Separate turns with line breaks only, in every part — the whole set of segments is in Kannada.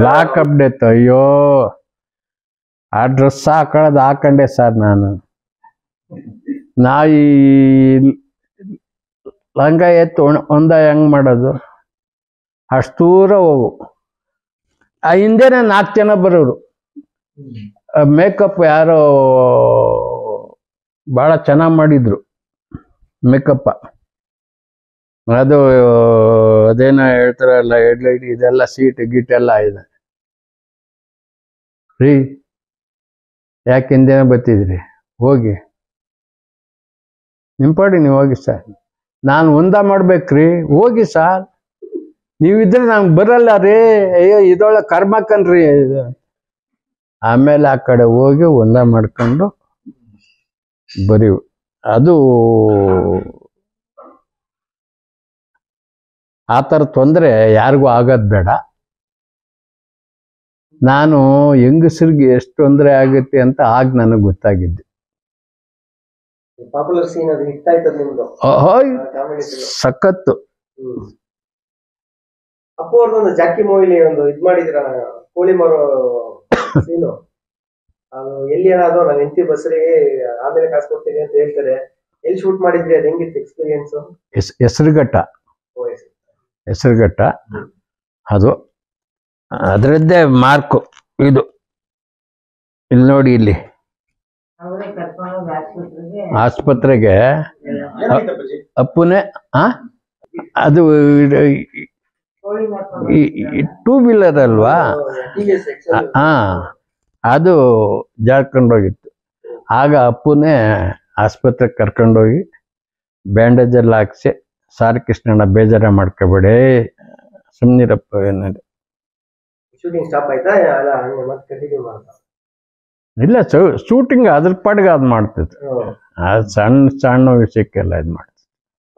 Lockup death. ಅಯ್ಯೋ ಆ ಡ್ರೆಸ್ ಹಾಕೊಂಡೆ ಸರ್ ನಾನು. ಈ ಲಂಗ ಎತ್ತು ಒಂದ ಹೆಂಗ್ ಮಾಡೋದು, ಅಷ್ಟು ದೂರ ಹೋಗು. ಆ ಹಿಂದೆನೆ 4 ಜನ ಬರೋರು. ಮೇಕಪ್ ಯಾರೋ ಬಹಳ ಚೆನ್ನಾಗಿ ಮಾಡಿದ್ರು ಮೇಕಪ್. ಅದು ಅದೇನೋ ಹೇಳ್ತಾರಲ್ಲ, ಹೆಡ್ಲೈಟ್ ಇದೆಲ್ಲ ಸೀಟ್ ಗೀಟ್ ಎಲ್ಲ ಇದೆ ರೀ. ಯಾಕೆ ಹಿಂದೆನೆ ಬರ್ತಿದ್ರಿ? ಹೋಗಿ ನಿಂಪಾಡಿ ನೀವು ಹೋಗಿ ಸರ್. ನಾನು ಒಂದ ಮಾಡ್ಬೇಕ್ರಿ, ಹೋಗಿ ಸರ್. ನೀವಿದ್ರೆ ನಂಗೆ ಬರಲ್ಲ ರೀ. ಅಯ್ಯೋ ಇದೊಳ್ಳೆ ಕರ್ಮಕ್ಕನ್ರಿ ಇದು. ಆಮೇಲೆ ಆ ಕಡೆ ಹೋಗಿ ಒಂದ ಮಾಡ್ಕೊಂಡು ಬರೀವು. ಅದು ಆ ಥರ ತೊಂದರೆ ಯಾರಿಗೂ ಆಗೋದು ಬೇಡ. ನಾನು ಹೆಂಗಸರಿಗೆ ಎಷ್ಟು ತೊಂದರೆ ಆಗುತ್ತೆ ಅಂತ ಆಗ ನನಗೆ ಗೊತ್ತಾಗಿದ್ದು.
ಪಾಪ್ಯುಲರ್ ಸೀನ್ ಅದು ಹಿಟ್ ಆಯ್ತದ ನಿಮ್ದು.
ಸಖತ್ತು.
ಅಪ್ಪು ಅವ್ರದೊಂದು ಜಾಕಿ ಮೂವಿಲಿ ಒಂದು ಇದ್ ಮಾಡಿದ್ರ, ಕೋಳಿ ಮಾರೋ ಸೀನು. ಅದು ಎಲ್ಲಿ ಏನಾದ್ರು ನಾನು ಹೆಂಡತಿ ಬಸ್ರಿಗೆ ಆಮೇಲೆ ಕಾಸು ಕೊಡ್ತೀನಿ ಅಂತ ಹೇಳ್ತಾರೆ. ಎಲ್ಲಿ ಶೂಟ್ ಮಾಡಿದ್ರಿ? ಅದು ಹೆಂಗಿತ್ತು ಎಕ್ಸ್ಪೀರಿಯನ್ಸ್?
ಹೆಸರುಘಟ್ಟ. ಅದು ಅದರದ್ದೇ ಮಾರ್ಕು ಇದು. ಇಲ್ಲಿ ನೋಡಿ, ಇಲ್ಲಿ ಆಸ್ಪತ್ರೆಗೆ ಅಪ್ಪುನೇ. ಅದು 2 ವೀಲರ್ ಅಲ್ವಾ? ಅದು ಜಾರ್ಕೊಂಡೋಗಿತ್ತು. ಆಗ ಅಪ್ಪುನೇ ಆಸ್ಪತ್ರೆಗೆ ಕರ್ಕೊಂಡೋಗಿ ಬ್ಯಾಂಡೇಜ್ ಎಲ್ಲ ಹಾಕ್ಸಿ, ಸಾರಿ ಕೃಷ್ಣಣ್ಣ ಬೇಜಾರ ಮಾಡ್ಕೋಬೇಡಿ, ಸುಮ್ಮನಿರಪ್ಪ ಏನಾದ್ರು.
ಶೂಟಿಂಗ್ ಸ್ಟಾಪ್ ಆಯ್ತಾ?
ಇಲ್ಲ, ಶೂಟಿಂಗ್ ಅದ್ರ ಪಾಡಿಗೆ ಅದು ಮಾಡ್ತಿತ್ತು. ಅದು ಸಣ್ಣ ವಿಷಯಕ್ಕೆಲ್ಲ ಇದು ಮಾಡ್ತಿತ್ತು.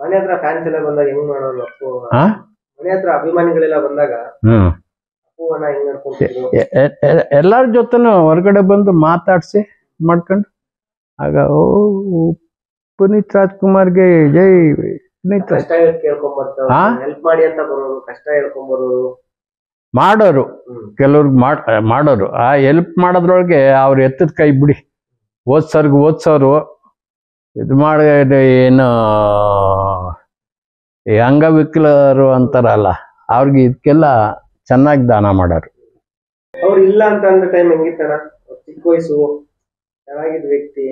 ಮನೆ ಹತ್ರ ಫ್ಯಾನ್ಸ್ ಎಲ್ಲ ಬಂದಾಗ ಹೆಂಗ್ ಮಾಡೋರು ಅಪ್ಪು? ಮನೆ ಹತ್ರ ಅಭಿಮಾನಿಗಳೆಲ್ಲ ಬಂದಾಗ ಅಪ್ಪುವನ್ನ ಹೆಂಗ್ ನಡ್ಕೊಂಡ್ರು?
ಎಲ್ಲರ ಜೊತೆನೂ ಹೊರಗಡೆ ಬಂದು ಮಾತಾಡ್ಸಿ ಮಾಡ್ಕೊಂಡು, ಆಗ ಪುನೀತ್ ರಾಜ್ಕುಮಾರ್ಗೆ ಜೈ.
ಕಷ್ಟ ಕೇಳ್ಕೊಂಬರ್ತಾರೆ, ಹೆಲ್ಪ್ ಮಾಡಿ ಅಂತ ಬರೋರು, ಕಷ್ಟ ಹೇಳ್ಕೊಂಬರೋರು
ಮಾಡೋರು. ಕೆಲವ್ರಿಗೆ ಮಾಡೋರು. ಆ ಹೆಲ್ಪ್ ಮಾಡೋದ್ರೊಳಗೆ ಅವ್ರು ಎತ್ತದ ಕೈ ಬಿಡಿ, ಓದ್ಸೋರು ಇದು ಮಾಡಿ. ಏನು ಈ ಅಂಗವಿಕಲರು ಅಂತಾರಲ್ಲ, ಅವ್ರಿಗೆ ಇದಕ್ಕೆಲ್ಲ ಚೆನ್ನಾಗಿ ದಾನ ಮಾಡೋರು.
ಅವ್ರು ಇಲ್ಲ ಅಂತ ಅಂದ ಟೈಮ್ ಹೆಂಗಿತ್ತಣ್ಣ? ಚಿಕ್ಕ ವಯಸ್ಸು, ಚೆನ್ನಾಗಿದ್ದ ವ್ಯಕ್ತಿ,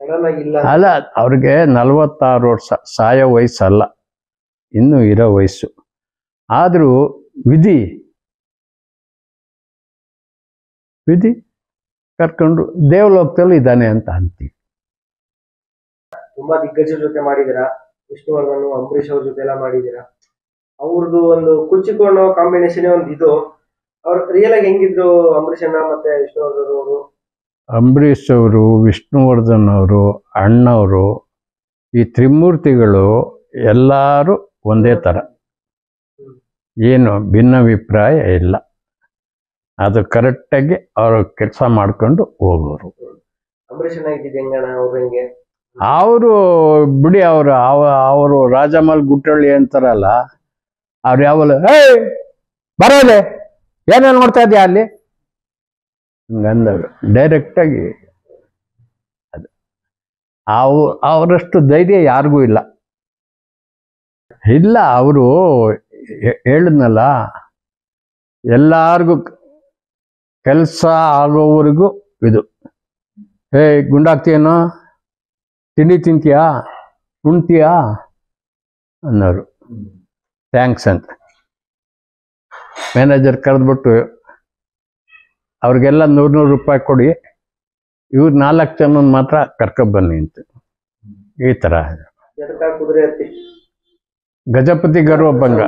ಸಡನ್ ಆಗಿ ಇಲ್ಲ.
ಅಲ್ಲ, ಅವ್ರಿಗೆ 46 ವರ್ಷ, ಸಾಯೋ ವಯಸ್ಸಲ್ಲ, ಇನ್ನೂ ಇರೋ ವಯಸ್ಸು. ಆದರೂ ವಿಧಿ ಕರ್ಕೊಂಡು ದೇವಲೋಕದಲ್ಲೂ ಇದ್ದಾನೆ ಅಂತ ಅಂತೀವಿ.
ತುಂಬಾ ದಿಗ್ಗಜರ ಜೊತೆ ಮಾಡಿದಿರಾ, ವಿಷ್ಣುವರ್ಧನ್, ಅಂಬರೀಷ್ ಅವ್ರ ಜೊತೆ ಎಲ್ಲ ಮಾಡಿದಿರಾ. ಅವ್ರದ್ದು ಒಂದು ಕುಚಿಕೋಣೋ ಕಾಂಬಿನೇಷನ್ ಒಂದು ಇದು. ಅವ್ರು ರಿಯಲ್ ಆಗಿ ಹೆಂಗಿದ್ರು ಅಂಬರೀಷ್ ಅಣ್ಣ ಮತ್ತೆ ವಿಷ್ಣುವರ್ಧನ್ ಅವರು?
ಅಂಬರೀಷ್ ಅವರು, ವಿಷ್ಣುವರ್ಧನ್ ಅವರು, ಅಣ್ಣವರು, ಈ ತ್ರಿಮೂರ್ತಿಗಳು ಎಲ್ಲರೂ ಒಂದೇ ಥರ, ಏನು ಭಿನ್ನಾಭಿಪ್ರಾಯ ಇಲ್ಲ. ಅದು ಕರೆಕ್ಟಾಗಿ ಅವರು ಕೆಲಸ ಮಾಡ್ಕೊಂಡು ಹೋಗೋರು.
ಅಂಬರೀಷ್ ಅಣ್ಣ ಇದ್ದಿದ್ದು ಹೆಂಗಣ್ಣ? ಅವ್ರು ಹೆಂಗೆ?
ಅವರು ಬಿಡಿ, ಅವರು ರಾಜಮಲ್ ಗುಟ್ಟಳ್ಳಿ ಅಂತಾರಲ್ಲ, ಅವ್ರು ಯಾವಲ್ಲ ಬರೋದೆ ಏನೇನು ನೋಡ್ತಾ ಇದೆಯಾ ಅಲ್ಲಿ ಹಂಗಂದವರು ಡೈರೆಕ್ಟಾಗಿ. ಅದು ಅವರಷ್ಟು ಧೈರ್ಯ ಯಾರಿಗೂ ಇಲ್ಲ. ಅವರು ಹೇಳಿದ್ನಲ್ಲ, ಎಲ್ಲಾರ್ಗೂ ಕೆಲಸ ಆಗೋವರೆಗೂ ಇದು. ಗುಂಡಾಗ್ತೀಯನೋ, ತಿಂಡಿ ತಿಂತೀಯಾ, ಉಣ್ತೀಯಾ ಅನ್ನೋರು. ಥ್ಯಾಂಕ್ಸ್ ಅಂತ ಮ್ಯಾನೇಜರ್ ಕರೆದ್ಬಿಟ್ಟು ಅವ್ರಿಗೆಲ್ಲ 100 ರೂಪಾಯಿ ಕೊಡಿ, ಇವ್ರು 4 ಜನ ಮಾತ್ರ ಕರ್ಕೊಬನ್ನಿ ಅಂತ. ಈ ಥರ ಗಜಪತಿ ಗರ್ವಭಂಗ.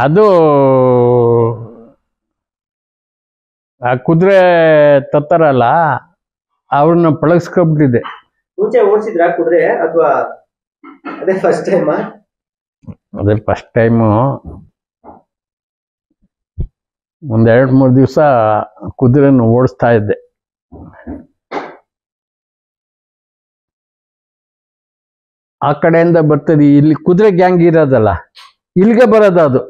ಅದು ಆ ಕುದುರೆ ತತ್ತಾರಲ್ಲ, ಅವ್ರನ್ನ ಪಳಗಿಸ್ಕೊಬಿಟ್ಟಿದೆ.
ಮುಂಚೆ ಓಡಿಸಿದ್ರ ಕುದುರೆ ಅಥವಾ ಅದೇ ಫಸ್ಟ್ ಟೈಮ್?
ಅದೇ ಫಸ್ಟ್ ಟೈಮು. ಒಂದು 2-3 ದಿವಸ ಕುದುರೆನ ಓಡಿಸ್ತಾ ಇದ್ದೆ. ಆ ಕಡೆಯಿಂದ ಬರ್ತದೆ, ಇಲ್ಲಿ ಕುದುರೆ ಗ್ಯಾಂಗ್ ಇರೋದಲ್ಲ, ಇಲ್ಲಿಗೆ ಬರೋದು ಅದು.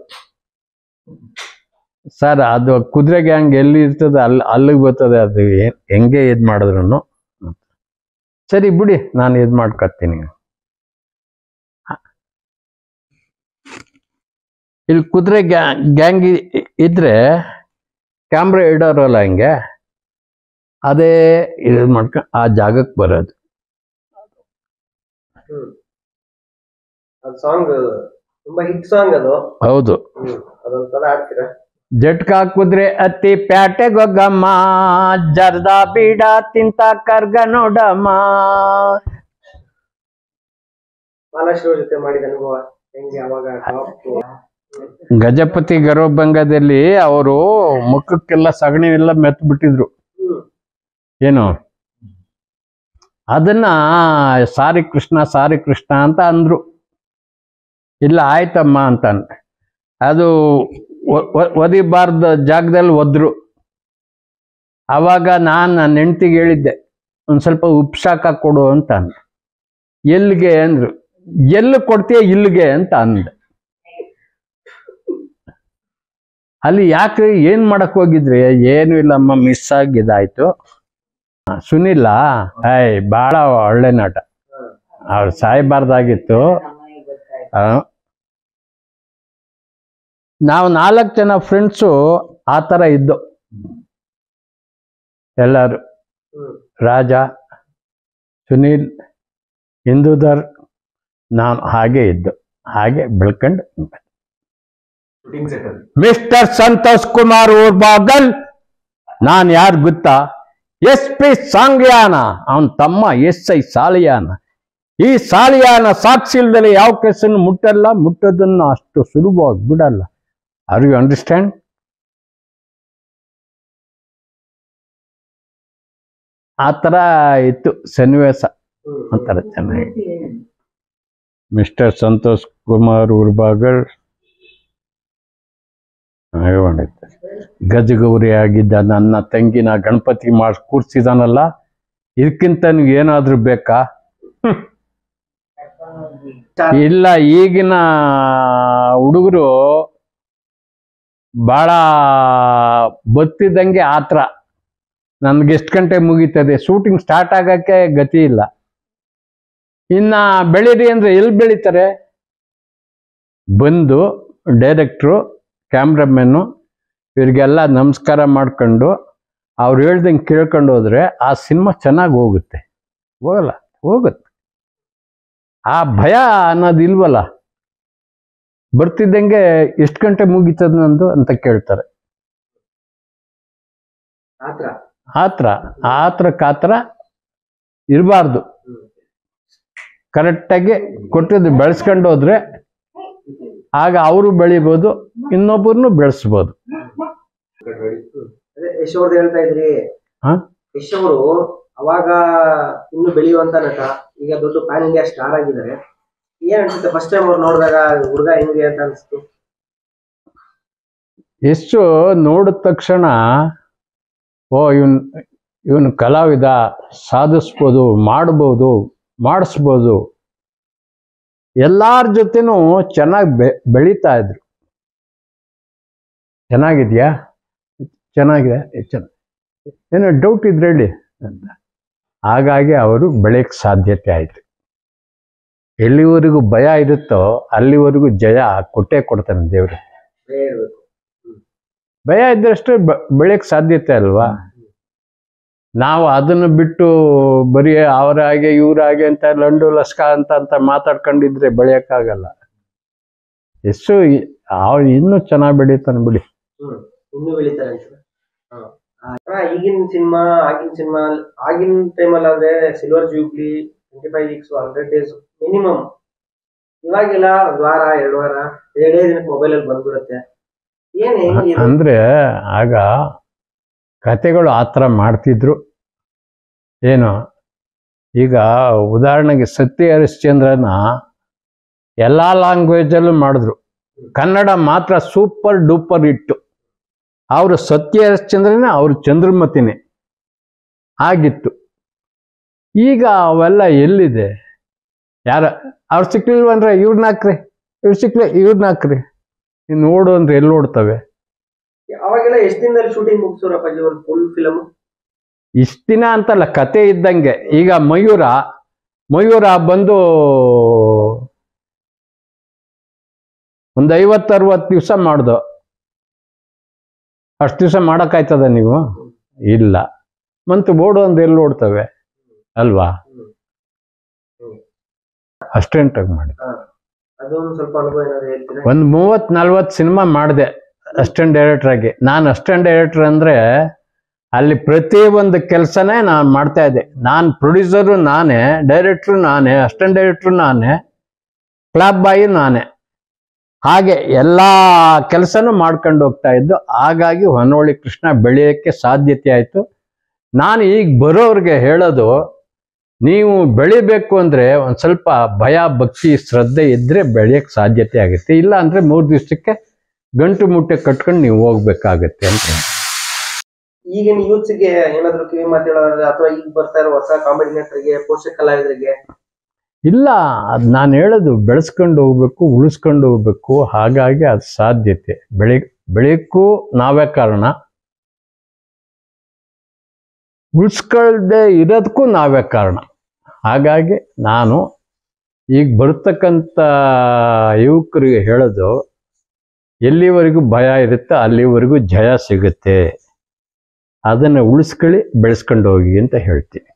ಸರ್ ಅದು ಕುದುರೆ ಗ್ಯಾಂಗ್ ಎಲ್ಲಿ ಇರ್ತದೆ ಅಲ್ಲಿಗೆ ಬರ್ತದೆ, ಅದು ಹೆಂಗೆ ಇದು ಮಾಡಿದ್ರು. ಸರಿ ಬಿಡಿ, ನಾನು ಇದು ಮಾಡ್ಕೊತೀನಿ. ಇಲ್ಲಿ ಕುದುರೆ ಗ್ಯಾಂಗ್ ಇದ್ರೆ ಕ್ಯಾಮ್ರಾ ಇಡೋರಲ್ಲ ಹಿಂಗೆ, ಅದೇ ಇದು ಮಾಡ್ಕೊಂಡು ಆ ಜಾಗಕ್ಕೆ ಬರೋದು.
ಸಾಂಗ್ ತುಂಬಾ ಹಿಟ್ ಸಾಂಗ್ ಅದು.
ಹೌದು.
ಅದೊಂದು ಪದ ಆಡ್ತೀರಾ?
ಜಟ್ಕಾ ಕುದುರೆ ಅತ್ತಿ ಪ್ಯಾಟೆಗೊಗ್ಗಮ್ಮ, ಜರ್ದ ಬೀಡ ತಿಂತ ಕರ್ಗ ನೋಡಮ್ಮ.
ಮಾಲಾಶ್ರೀ ಅವ್ರ ಜೊತೆ ಮಾಡಿದ ಅನುಭವ ಹೆಂಗೆ? ಅವಾಗ
ಗಜಪತಿ ಗರ್ವಭಂಗದಲ್ಲಿ ಅವರು ಮುಖಕ್ಕೆಲ್ಲ ಸಗಣಿ ಎಲ್ಲ ಮೆತ್ತು ಬಿಟ್ಟಿದ್ರು. ಏನು ಅದನ್ನ ಸಾರಿ ಕೃಷ್ಣ ಸಾರಿ ಕೃಷ್ಣ ಅಂತ ಅಂದ್ರು. ಇಲ್ಲ ಆಯ್ತಮ್ಮ ಅಂತ ಅದು ಒದಿಬಾರ್ದ ಜಾಗದಲ್ಲಿ ಒದ್ರು. ಅವಾಗ ನಾನು ನನ್ನ ಹೆಂಡ್ತಿಗೆ ಹೇಳಿದ್ದೆ, ಒಂದು ಸ್ವಲ್ಪ ಉಪ್ಪು ಶಾಖ ಕೊಡು ಅಂತ ಅಂದೆ. ಎಲ್ಲಿಗೆ ಅಂದ್ರು. ಎಲ್ಲಿ ಕೊಡ್ತೀಯ ಇಲ್ಲಿಗೆ ಅಂತ ಅಂದೆ. ಅಲ್ಲಿ ಯಾಕ್ರಿ ಏನ್ ಮಾಡಕ್ ಹೋಗಿದ್ರಿ? ಏನು ಇಲ್ಲಮ್ಮ, ಮಿಸ್ ಆಗಿದಾಯ್ತು. ಸುನಿಲ್ಲ ಬಹಳ ಒಳ್ಳೆ ನಟ, ಅವ್ರು ಸಾಯ್ಬಾರ್ದಾಗಿತ್ತು. ನಾವು 4 ಜನ ಫ್ರೆಂಡ್ಸು ಆ ಥರ ಇದ್ದು ಎಲ್ಲರೂ. ರಾಜ, ಸುನೀಲ್, ಇಂದುಧರ್, ನಾನು ಹಾಗೆ ಇದ್ದು, ಹಾಗೆ ಬೆಳ್ಕೊಂಡು. ಮಿಸ್ಟರ್ ಸಂತೋಷ್ ಕುಮಾರ್ ಊರ್ಬಾಗಲ್, ನಾನು ಯಾರು ಗೊತ್ತಾ? SP ಸಾಂಗ್ಯಾನ, ಅವನ ತಮ್ಮ SI ಸಾಲಿಯಾನ. ಈ ಸಾಲಿಯಾನ ಸಾಕ್ಷಿ ಇಲ್ದಲೆ ಯಾವ ಕೇಸನ್ನು ಮುಟ್ಟಲ್ಲ, ಮುಟ್ಟೋದನ್ನ ಅಷ್ಟು ಸುಲಭವಾಗಿ ಬಿಡಲ್ಲ. Are you understand? ಆ ಥರ ಇತ್ತು ಸನ್ನಿವೇಶ. ಒಂಥರ ಚೆನ್ನಾಗಿ. ಮಿಸ್ಟರ್ ಸಂತೋಷ್ ಕುಮಾರ್ ಊರ್ಬಾಗಲ್ ಗಜಗೌರಿ ಆಗಿದ್ದ ನನ್ನ ತಂಗಿನ ಗಣಪತಿ ಮಾಡಿ ಕೂರ್ಸಿದಾನಲ್ಲ, ಇದಕ್ಕಿಂತ ನೀವು ಏನಾದ್ರೂ ಬೇಕಾ? ಇಲ್ಲ, ಈಗಿನ ಹುಡುಗರು ಬಹಳ ಬತ್ತಿದಂಗೆ ಆತ್ರ. ನನ್ಗೆ ಎಷ್ಟು ಗಂಟೆ ಮುಗೀತದೆ, ಶೂಟಿಂಗ್ ಸ್ಟಾರ್ಟ್ ಆಗಕ್ಕೆ ಗತಿ ಇಲ್ಲ. ಇನ್ನ ಬೆಳೀರಿ ಅಂದ್ರೆ ಎಲ್ಲಿ ಬೆಳೀತಾರೆ? ಬಂದು ಡೈರೆಕ್ಟ್ರು, ಕ್ಯಾಮ್ರಾಮನ್ನು ಇವ್ರಿಗೆಲ್ಲ ನಮಸ್ಕಾರ ಮಾಡ್ಕೊಂಡು ಅವ್ರು ಹೇಳ್ದಂಗೆ ಕೇಳ್ಕೊಂಡು ಹೋದ್ರೆ ಆ ಸಿನಿಮಾ ಚೆನ್ನಾಗಿ ಹೋಗುತ್ತೆ. ಹೋಗಲ್ಲ, ಹೋಗುತ್ತೆ. ಆ ಭಯ ಅನ್ನೋದು ಇಲ್ವಲ್ಲ. ಬರ್ತಿದ್ದಂಗೆ ಎಷ್ಟು ಗಂಟೆ ಮುಗೀತದ ನಂದು ಅಂತ ಕೇಳ್ತಾರೆ. ಆತ್ರ ಇರಬಾರ್ದು. ಕರೆಕ್ಟಾಗಿ ಕೊಟ್ಟಿದ್ದು ಬೆಳೆಸ್ಕೊಂಡು ಹೋದ್ರೆ ಆಗ ಅವರು ಬೆಳಿಬೋದು, ಇನ್ನೊಬ್ಬರನ್ನು ಬೆಳೆಸ್ಬೋದು.
ಯಶ್ ಅವ್ರದ್ದು ಹೇಳ್ತಾ ಇದ್ರಿ. ಯಶ್ ಅವರು ಅವಾಗ ಇನ್ನು ಬೆಳೆಯುವಂತ ನಟ, ಈಗ ದೊಡ್ಡ ಪ್ಯಾನ್ ಇಂಡಿಯಾ ಸ್ಟಾರ್ ಆಗಿದ್ದಾರೆ. ಏನ್ ಅನ್ಸುತ್ತೆ ಫಸ್ಟ್ ಟೈಮ್ ಅವ್ರು ನೋಡಿದಾಗ ಹುಡುಗ ಹೆಂಗೆ ಅಂತ ಅನ್ಸುತ್ತೆ?
ಎಷ್ಟು ನೋಡಿದ ತಕ್ಷಣ ಓ ಇವನು ಕಲಾವಿದ, ಸಾಧಿಸ್ಬೋದು, ಮಾಡ್ಬೋದು, ಮಾಡಿಸ್ಬೋದು. ಎಲ್ಲಾರ ಜೊತೆನೂ ಚೆನ್ನಾಗಿ ಬೆಳೀತಾ ಇದ್ರು. ಚೆನ್ನಾಗಿದ್ಯಾ? ಚೆನ್ನಾಗಿದೆ, ಏನೋ ಡೌಟ್ ಇದ್ರೆ ಹೇಳಿ ಅಂತ. ಹಾಗಾಗಿ ಅವರು ಬೆಳೆಯಕ್ಕೆ ಸಾಧ್ಯತೆ ಆಯ್ತು. ಎಲ್ಲಿವರೆಗೂ ಭಯ ಇರುತ್ತೋ ಅಲ್ಲಿವರೆಗೂ ಜಯ ಕೊಟ್ಟೇ ಕೊಡ್ತಾನೆ ದೇವರು. ಭಯ ಇದ್ದಷ್ಟೇ ಬೆಳೆಯಕ್ಕೆ ಸಾಧ್ಯತೆ ಅಲ್ವಾ? ನಾವು ಅದನ್ನು ಬಿಟ್ಟು ಬರೀ ಅವ್ರ ಹಾಗೆ ಇವ್ರ ಹಾಗೆ ಅಂತ ಲಂಡು ಲಸ್ಕ ಅಂತ ಮಾತಾಡ್ಕೊಂಡಿದ್ರೆ ಬೆಳೆಯಕ್ಕಾಗಲ್ಲ. ಎಷ್ಟು ಅವ್ರು ಇನ್ನೂ ಚೆನ್ನಾಗಿ ಬೆಳೀತಾನೆ ಬಿಡಿ.
ಇನ್ನೂ ಬೆಳೀತಾರೆ. ಈಗಿನ ಸಿನಿಮಾ, ಆಗಿನ ಟೈಮಲ್ಲಿ ಆದ್ರೆ silver jubilee, 25 weeks, 100 days minimum. ಇವಾಗೆಲ್ಲ 1 ವಾರ 2 ವಾರ 2 ದಿನಕ್ಕೆ ಮೊಬೈಲಲ್ಲಿ ಬಂದ್ಬಿಡುತ್ತೆ.
ಅಂದ್ರೆ ಆಗ ಕತೆಗಳು ಆ ಥರ ಮಾಡ್ತಿದ್ರು. ಏನು ಈಗ ಉದಾಹರಣೆಗೆ ಸತ್ಯ ಹರಿಶ್ಚಂದ್ರನ ಎಲ್ಲ ಲ್ಯಾಂಗ್ವೇಜಲ್ಲೂ ಮಾಡಿದ್ರು, ಕನ್ನಡ ಮಾತ್ರ ಸೂಪರ್ ಡೂಪರ್ ಇಟ್ಟು. ಅವರು ಸತ್ಯ ಹರಿಶ್ಚಂದ್ರನೇ, ಅವ್ರ ಚಂದ್ರಮತಿನೇ ಆಗಿತ್ತು. ಈಗ ಅವೆಲ್ಲ ಎಲ್ಲಿದೆ? ಅವ್ರು ಸಿಕ್ಲಿಲ್ವಂದ್ರೆ ಇವ್ರನ್ನ ಹಾಕ್ರಿ, ಇವ್ರು ಸಿಕ್ಲಿ ಇವ್ರನ್ನ ಹಾಕ್ರಿ. ನೀನ್ ನೋಡು ಅಂದ್ರೆ ಎಲ್ಲಿ ಓಡ್ತವೆ?
ಅವಾಗೆಲ್ಲ ಎಷ್ಟು ದಿನದಲ್ಲಿ ಶೂಟಿಂಗ್ ಮುಗಿಸೋರಪ್ಪಾಜಿ ಒಂದು ಫುಲ್ ಫಿಲಮ್?
ಇಷ್ಟ ದಿನ ಅಂತಲ್ಲ, ಕತೆ ಇದ್ದಂಗೆ. ಈಗ ಮಯೂರ ಬಂದು ಒಂದು 50-60 ದಿವಸ ಮಾಡ್ದು. ಅಷ್ಟು ದಿವಸ ಮಾಡೋಕ್ಕಾಯ್ತದ ನೀವು? ಇಲ್ಲ. ಮತ್ತು ಓಡು ಅಂದ್ರೆ ಎಲ್ಲಿ ಓಡ್ತವೆ ಅಲ್ವಾ? ಅಸ್ಟೆಂಟಾಗಿ ಮಾಡಿ
ಅದೊಂದು ಸ್ವಲ್ಪ ಅನುಭವ ಏನಾದ್ರು ಹೇಳ್ತೀರಾ?
ಒಂದು 30-40 ಸಿನಿಮಾ ಮಾಡಿದೆ ಅಸಿಸ್ಟೆಂಟ್ ಡೈರೆಕ್ಟರ್ ಆಗಿ. ನಾನು ಅಸಿಸ್ಟೆಂಟ್ ಡೈರೆಕ್ಟರ್ ಅಂದ್ರೆ ಅಲ್ಲಿ ಪ್ರತಿ ಒಂದು ಕೆಲಸನೇ ನಾನು ಮಾಡ್ತಾ ಇದ್ದೆ. ನಾನು ಪ್ರೊಡ್ಯೂಸರು ನಾನೇ, ಡೈರೆಕ್ಟ್ರು ನಾನೇ, ಅಸಿಸ್ಟೆಂಟ್ ಡೈರೆಕ್ಟ್ರು ನಾನೇ, ಕ್ಲಾಪ್ ಬಾಯಿ ನಾನೇ. ಹಾಗೆ ಎಲ್ಲ ಕೆಲಸನೂ ಮಾಡ್ಕೊಂಡು ಹೋಗ್ತಾ ಇದ್ದು. ಹಾಗಾಗಿ ಹೊನ್ನವಳ್ಳಿ ಕೃಷ್ಣ ಬೆಳೆಯೋಕ್ಕೆ ಸಾಧ್ಯತೆ ಆಯಿತು. ನಾನು ಈಗ ಬರೋರಿಗೆ ಹೇಳೋದು, ನೀವು ಬೆಳಿಬೇಕು ಅಂದರೆ ಒಂದು ಸ್ವಲ್ಪ ಭಯ, ಭಕ್ತಿ, ಶ್ರದ್ಧೆ ಇದ್ದರೆ ಬೆಳೆಯೋಕ್ಕೆ ಸಾಧ್ಯತೆ ಆಗುತ್ತೆ. ಇಲ್ಲ ಅಂದರೆ 3 ದಿವಸಕ್ಕೆ ಗಂಟು ಮುಟ್ಟೆ ಕಟ್ಕೊಂಡು ನೀವು ಹೋಗ್ಬೇಕಾಗತ್ತೆ ಅಂತ.
ಈಗಿನ ಯೂತ್ಸ್ಗೆ ಏನಾದ್ರು ಕಿವಿ ಮಾತು ಹೇಳೋದಾದ್ರೆ, ಅಥವಾ ಈಗ ಬರ್ತಾ ಇರೋ ಹೊಸ ಕಾಮಿಡಿ ನಟರಿಗೆ, ಪೋಷಕ ಕಲಾವಿದರಿಗೆ?
ಇಲ್ಲ, ಅದು ನಾನು ಹೇಳೋದು ಬೆಳೆಸ್ಕೊಂಡು ಹೋಗ್ಬೇಕು, ಉಳಿಸ್ಕೊಂಡು ಹೋಗ್ಬೇಕು. ಹಾಗಾಗಿ ಅದು ಸಾಧ್ಯತೆ. ಬೆಳೆಯೋಕ್ಕೂ ನಾವೇ ಕಾರಣ, ಉಳಿಸ್ಕೊಳ್ದೆ ಇರೋದಕ್ಕೂ ನಾವೇ ಕಾರಣ. ಹಾಗಾಗಿ ನಾನು ಈಗ ಬರ್ತಕ್ಕಂಥ ಯುವಕರಿಗೆ ಹೇಳೋದು, ಎಲ್ಲಿವರೆಗೂ ಭಯ ಇರುತ್ತೆ ಅಲ್ಲಿವರೆಗೂ ಜಯ ಸಿಗುತ್ತೆ. ಅದನ್ನು ಉಳಿಸ್ಕೊಳ್ಳಿ, ಬೆಳೆಸ್ಕೊಂಡು ಹೋಗಿ ಅಂತ ಹೇಳ್ತೀನಿ.